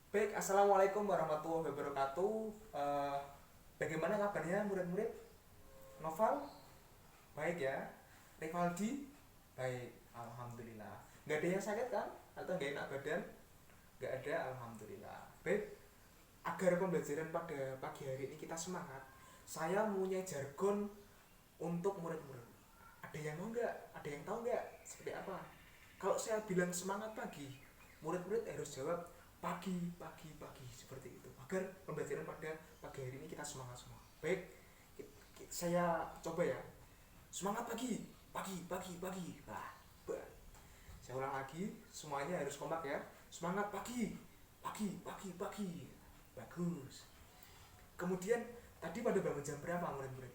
Baik, assalamualaikum warahmatullahi wabarakatuh. Bagaimana kabarnya murid-murid? Noval, baik ya. Rivaldi, baik, alhamdulillah. Nggak ada yang sakit kan? Atau nggak enak badan? Nggak ada, alhamdulillah. Baik, agar pembelajaran pada pagi hari ini kita semangat, saya mempunyai jargon untuk murid-murid. Ada yang mau nggak? Ada yang tahu nggak? Seperti apa? Kalau saya bilang semangat pagi, murid-murid harus jawab pagi, pagi, pagi seperti itu. Agar pembelajaran pada pagi hari ini kita semangat semua. Baik, saya coba ya. Semangat pagi, pagi, pagi, pagi. Nah, saya ulang lagi, semuanya harus kompak ya. Semangat pagi, pagi, pagi, pagi. Bagus. Kemudian tadi pada bangun jam berapa murid-murid?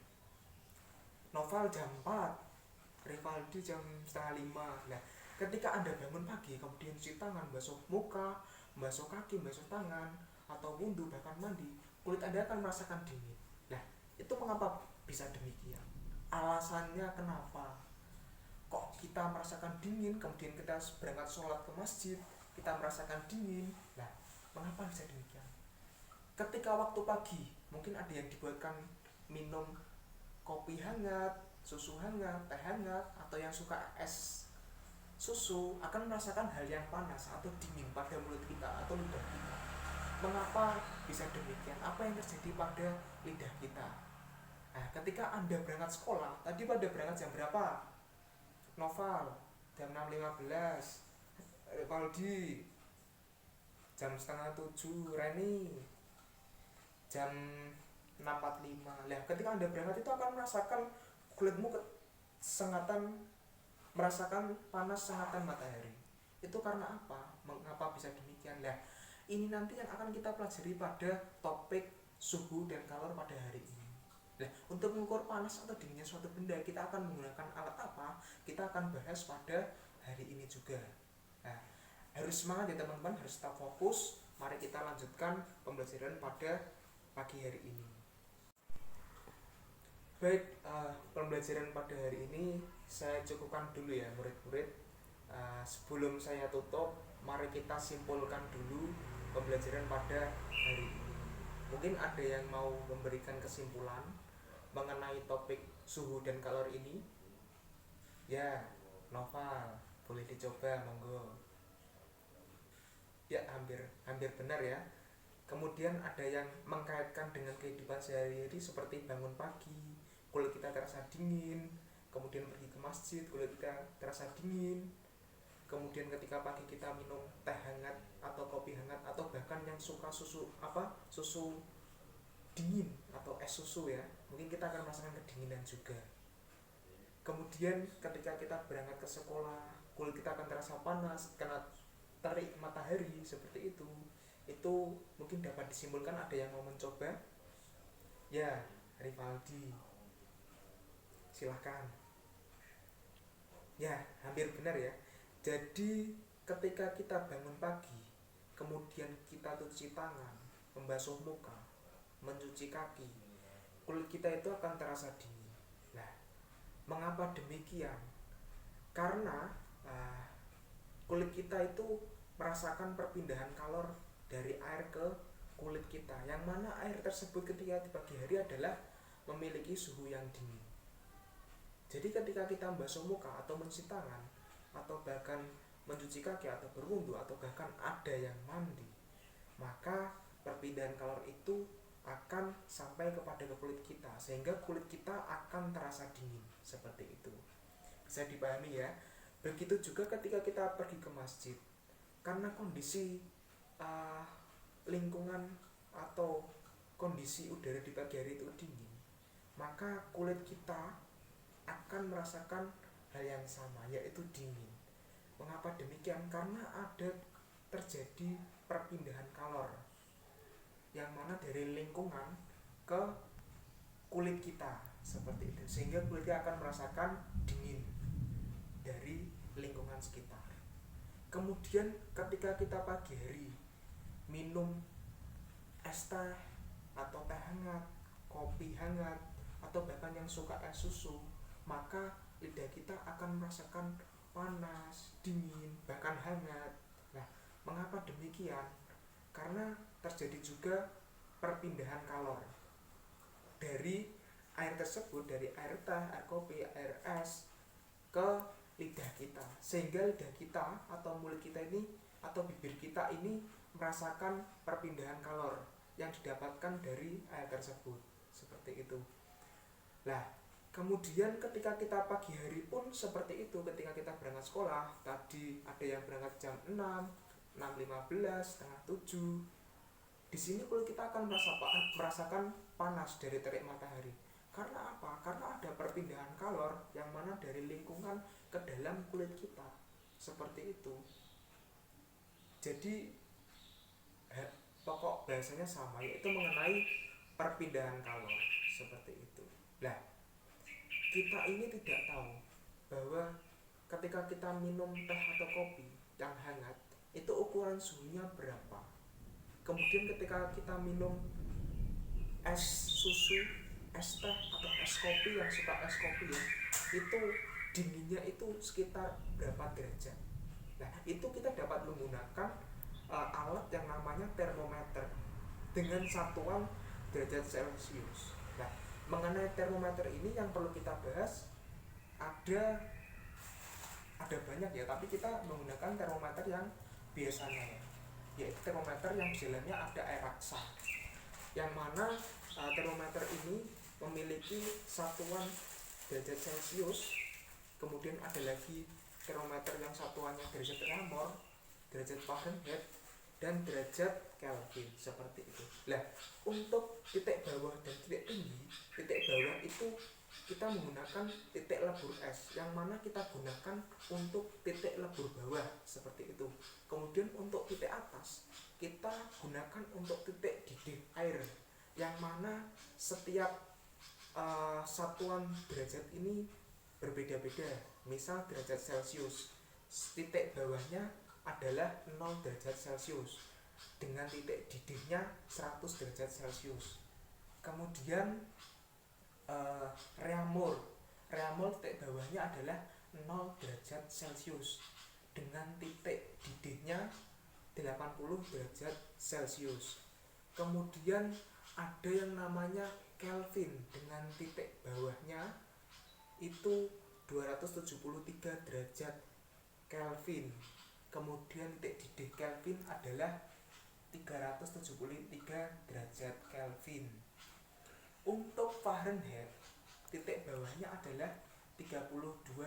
Novel jam 4, Rivaldi jam setengah 5. Nah, ketika Anda bangun pagi, kemudian cuci tangan, basuh muka, basuh kaki, basuh tangan, atau wudhu, bahkan mandi, kulit Anda akan merasakan dingin. Nah, itu mengapa bisa demikian? Alasannya kenapa? Kok kita merasakan dingin, kemudian kita berangkat sholat ke masjid, kita merasakan dingin. Nah, mengapa bisa demikian? Ketika waktu pagi, mungkin ada yang dibuatkan minum kopi hangat, susu hangat, teh hangat, atau yang suka es susu akan merasakan hal yang panas atau dingin pada mulut kita atau lidah kita. Mengapa bisa demikian? Apa yang terjadi pada lidah kita? Nah, ketika Anda berangkat sekolah, tadi pada berangkat jam berapa? Noval, jam 6.15. Valdi, jam setengah 7. Reni, jam 6.45. Nah, ketika Anda berangkat itu akan merasakan kulitmu sengatan, merasakan panas sengatan matahari. Itu karena apa? Mengapa bisa demikian? Nah, ini nanti yang akan kita pelajari pada topik suhu dan kalor pada hari ini. Nah, untuk mengukur panas atau dinginnya suatu benda, kita akan menggunakan alat apa? Kita akan bahas pada hari ini juga. Nah, harus semangat ya teman-teman, harus tetap fokus. Mari kita lanjutkan pembelajaran pada pagi hari ini. Baik, pembelajaran pada hari ini saya cukupkan dulu ya murid-murid. Sebelum saya tutup, mari kita simpulkan dulu pembelajaran pada hari ini. Mungkin ada yang mau memberikan kesimpulan mengenai topik suhu dan kalor ini? Ya, Noval, boleh dicoba, monggo. Ya, hampir hampir benar ya. Kemudian ada yang mengkaitkan dengan kehidupan sehari-hari seperti bangun pagi, kulit kita terasa dingin, kemudian pergi ke masjid, kulit kita terasa dingin, kemudian ketika pagi kita minum teh hangat atau kopi hangat atau bahkan yang suka susu susu dingin atau es susu ya, mungkin kita akan merasakan kedinginan juga. Kemudian ketika kita berangkat ke sekolah, kulit kita akan terasa panas karena terik matahari seperti itu. Itu mungkin dapat disimpulkan. Ada yang mau mencoba? Ya, Rivaldi, silahkan. Ya, hampir benar ya. Jadi ketika kita bangun pagi, kemudian kita cuci tangan, membasuh muka, mencuci kaki, kulit kita itu akan terasa dingin. Nah, mengapa demikian? Karena uh, kulit kita itu merasakan perpindahan kalor dari air ke kulit kita, yang mana air tersebut ketika di pagi hari adalah memiliki suhu yang dingin. Jadi ketika kita membasuh muka atau mencuci tangan atau bahkan mencuci kaki atau berwudu atau bahkan ada yang mandi, maka perpindahan kalor itu akan sampai kepada kulit kita sehingga kulit kita akan terasa dingin seperti itu. Bisa dipahami ya. Begitu juga ketika kita pergi ke masjid, karena kondisi uh, lingkungan atau kondisi udara di pagi hari itu dingin, maka kulit kita akan merasakan hal yang sama, yaitu dingin. Mengapa demikian? Karena ada terjadi perpindahan kalor yang mana dari lingkungan ke kulit kita seperti itu, sehingga kulit kita akan merasakan dingin dari lingkungan sekitar. Kemudian ketika kita pagi hari minum es teh atau teh hangat, kopi hangat, atau bahkan yang suka es susu, maka lidah kita akan merasakan panas, dingin, bahkan hangat. Nah, mengapa demikian? karena terjadi juga perpindahan kalor dari air tersebut, dari air teh, air kopi, air es ke lidah kita, sehingga lidah kita atau mulut kita ini atau bibir kita ini merasakan perpindahan kalor yang didapatkan dari air tersebut, seperti itu. Nah, kemudian ketika kita pagi hari pun seperti itu, ketika kita berangkat sekolah, tadi ada yang berangkat jam 6, 6.15, setengah 7. Di sini kulit kita akan merasakan panas dari terik matahari. Karena apa? Karena ada perpindahan kalor yang mana dari lingkungan ke dalam kulit kita. Seperti itu. Jadi pokok bahasanya sama, yaitu mengenai perpindahan kalor. Seperti itu. Nah, kita ini tidak tahu bahwa ketika kita minum teh atau kopi yang hangat, itu ukuran suhunya berapa. Kemudian ketika kita minum es susu, es teh atau es kopi, yang suka es kopi ya, itu dinginnya itu sekitar berapa derajat. Nah, itu kita dapat menggunakan alat yang namanya termometer dengan satuan derajat Celcius. Nah, mengenai termometer ini yang perlu kita bahas ada banyak ya, tapi kita menggunakan termometer yang biasanya ya, yaitu termometer yang di dalamnya ada air raksa, yang mana termometer ini memiliki satuan derajat Celcius. Kemudian ada lagi termometer yang satuannya derajat Reaumur, derajat Fahrenheit, dan derajat Kelvin, seperti itu. Nah, untuk titik bawah dan titik tinggi, titik bawah itu kita menggunakan titik lebur es, yang mana kita gunakan untuk titik lebur bawah, seperti itu. Kemudian untuk titik atas kita gunakan untuk titik didih air, yang mana setiap satuan derajat ini berbeda-beda. Misal derajat Celcius, titik bawahnya adalah 0 derajat Celcius dengan titik didihnya 100 derajat Celcius. Kemudian Reaumur titik bawahnya adalah 0 derajat Celcius dengan titik didihnya 80 derajat Celcius. Kemudian ada yang namanya Kelvin dengan titik bawahnya itu 273 derajat Kelvin. Kemudian titik didih Kelvin adalah 373 derajat Kelvin. Untuk Fahrenheit, titik bawahnya adalah 32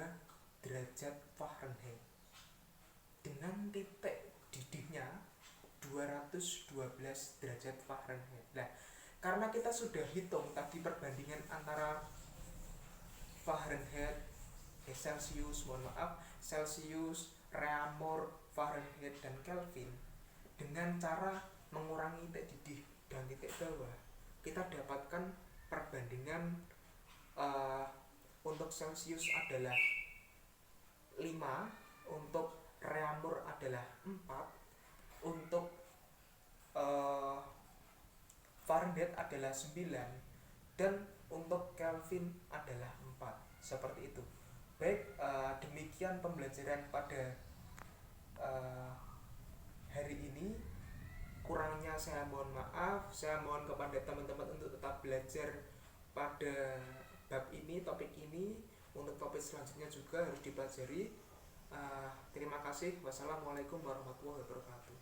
derajat Fahrenheit dengan titik didihnya 212 derajat Fahrenheit. Nah, karena kita sudah hitung tadi perbandingan antara Fahrenheit, Celcius, Reaumur, Fahrenheit, dan Kelvin, dengan cara mengurangi titik didih dan titik bawah, kita dapatkan perbandingan untuk Celcius adalah 5, untuk Reaumur adalah 4, untuk Fahrenheit adalah 9, dan untuk Kelvin adalah 4, seperti itu. Baik, demikian pembelajaran pada hari ini. Kurangnya saya mohon maaf. Saya mohon kepada teman-teman untuk tetap belajar pada bab ini, topik ini. Untuk topik selanjutnya juga harus dipelajari. Terima kasih. Wassalamualaikum warahmatullahi wabarakatuh.